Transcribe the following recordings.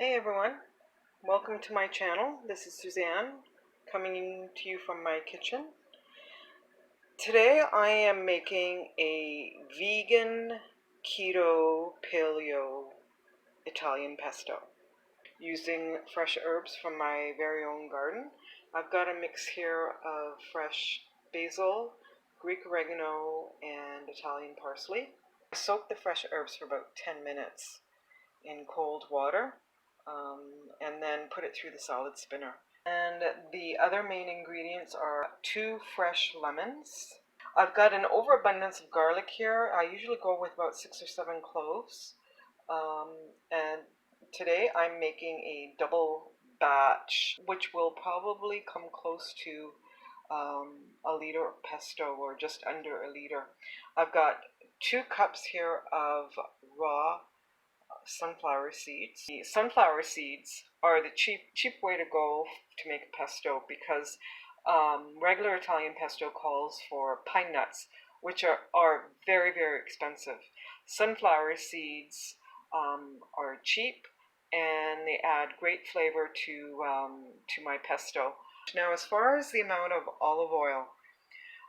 Hey everyone, welcome to my channel. This is Suzanne coming to you from my kitchen. Today I am making a vegan keto paleo Italian pesto using fresh herbs from my very own garden. I've got a mix here of fresh basil, Greek oregano, and Italian parsley. I soak the fresh herbs for about 10 minutes in cold water. And then put it through the salad spinner. And the other main ingredients are 2 fresh lemons. I've got an overabundance of garlic here. I usually go with about 6 or 7 cloves. And today I'm making a double batch, which will probably come close to a liter of pesto, or just under a liter. I've got 2 cups here of raw sunflower seeds. The sunflower seeds are the cheap way to go to make a pesto, because regular Italian pesto calls for pine nuts, which are very, very expensive. Sunflower seeds are cheap, and they add great flavor to my pesto. Now, as far as the amount of olive oil,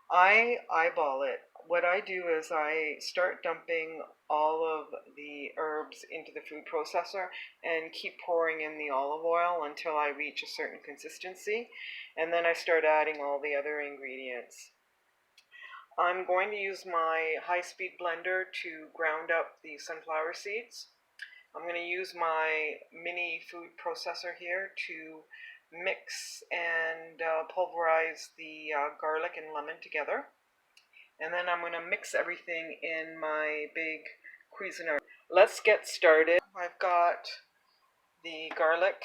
I eyeball it. What I do is I start dumping all of the herbs into the food processor and keep pouring in the olive oil until I reach a certain consistency, and then I start adding all the other ingredients. I'm going to use my high-speed blender to ground up the sunflower seeds. I'm going to use my mini food processor here to mix and pulverize the garlic and lemon together. And then I'm going to mix everything in my big Cuisinart. Let's get started. I've got the garlic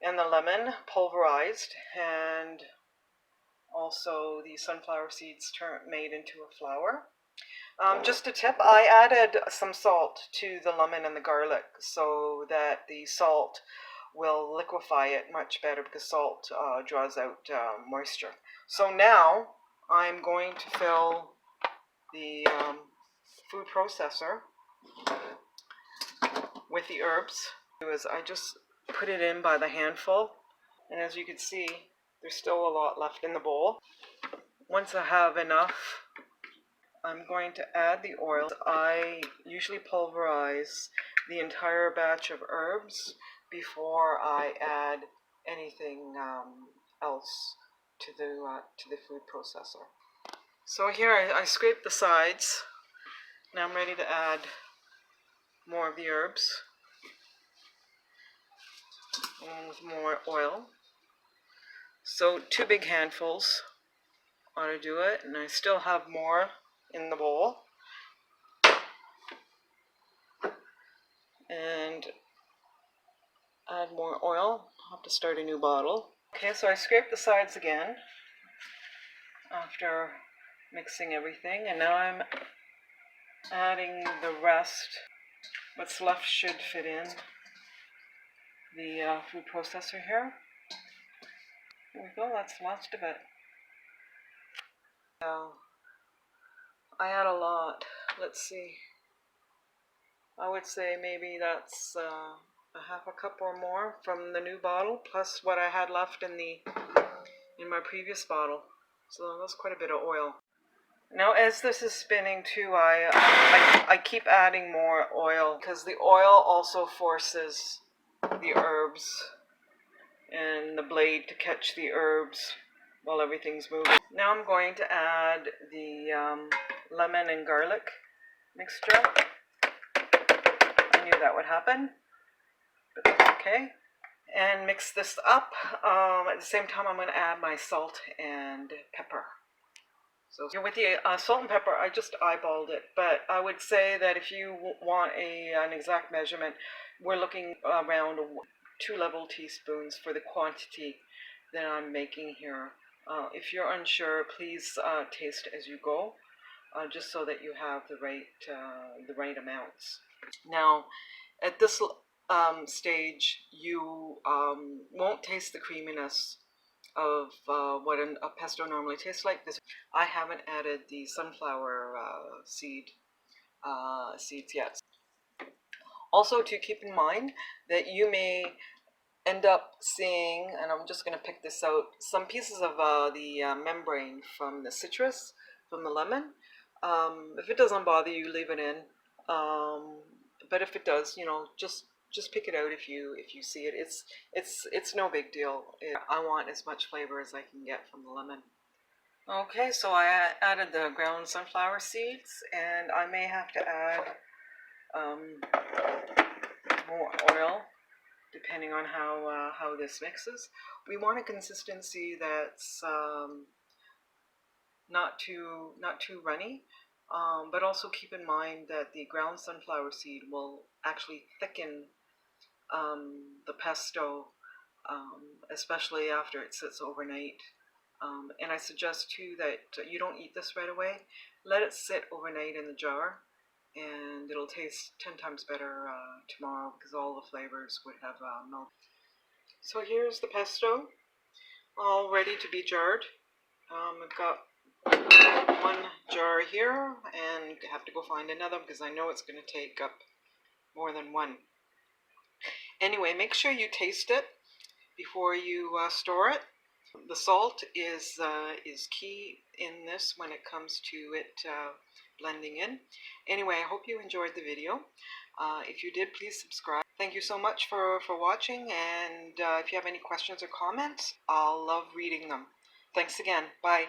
and the lemon pulverized, and also the sunflower seeds made into a flour. Just a tip, I added some salt to the lemon and the garlic so that the salt will liquefy it much better, because salt draws out moisture. So now I'm going to fill the food processor with the herbs. I just put it in by the handful, and as you can see, there's still a lot left in the bowl. Once I have enough, I'm going to add the oil. I usually pulverize the entire batch of herbs before I add anything else to the food processor. So here I scrape the sides. Now I'm ready to add more of the herbs and more oil. So 2 big handfuls ought to do it, and I still have more in the bowl. And add more oil. I'll have to start a new bottle. Okay, so I scraped the sides again after mixing everything, and now I'm adding the rest. What's left should fit in the food processor here. Here we go, that's most of it. I add a lot. Let's see. I would say maybe that's a half a cup or more from the new bottle, plus what I had left in my previous bottle. So that's quite a bit of oil. Now, as this is spinning too, I keep adding more oil, because the oil also forces the herbs and the blade to catch the herbs while everything's moving. Now I'm going to add the lemon and garlic mixture. I knew that would happen, but that's okay. And mix this up. At the same time, I'm going to add my salt and pepper. So with the salt and pepper, I just eyeballed it, but I would say that if you want an exact measurement, we're looking around 2 level teaspoons for the quantity that I'm making here. If you're unsure, please taste as you go, just so that you have the right amounts. Now, at this stage, you won't taste the creaminess of what a pesto normally tastes like. I haven't added the sunflower seeds yet. Also, to keep in mind that you may end up seeing, and I'm just going to pick this out, some pieces of the membrane from the citrus, from the lemon. If it doesn't bother you, leave it in. But if it does, you know, just pick it out if you see it. It's no big deal. I want as much flavor as I can get from the lemon. Okay, so I added the ground sunflower seeds, and I may have to add more oil depending on how this mixes. We want a consistency that's not too runny, but also keep in mind that the ground sunflower seed will actually thicken the pesto, especially after it sits overnight. And I suggest too that you don't eat this right away. Let it sit overnight in the jar, and it'll taste 10 times better tomorrow because all the flavors would have melted. So here's the pesto, all ready to be jarred. I've got one jar here, and have to go find another because I know it's going to take up more than one. Anyway, make sure you taste it before you store it. The salt is key in this when it comes to it blending in. Anyway, I hope you enjoyed the video. If you did, please subscribe. Thank you so much for watching, and if you have any questions or comments, I'll love reading them. Thanks again. Bye.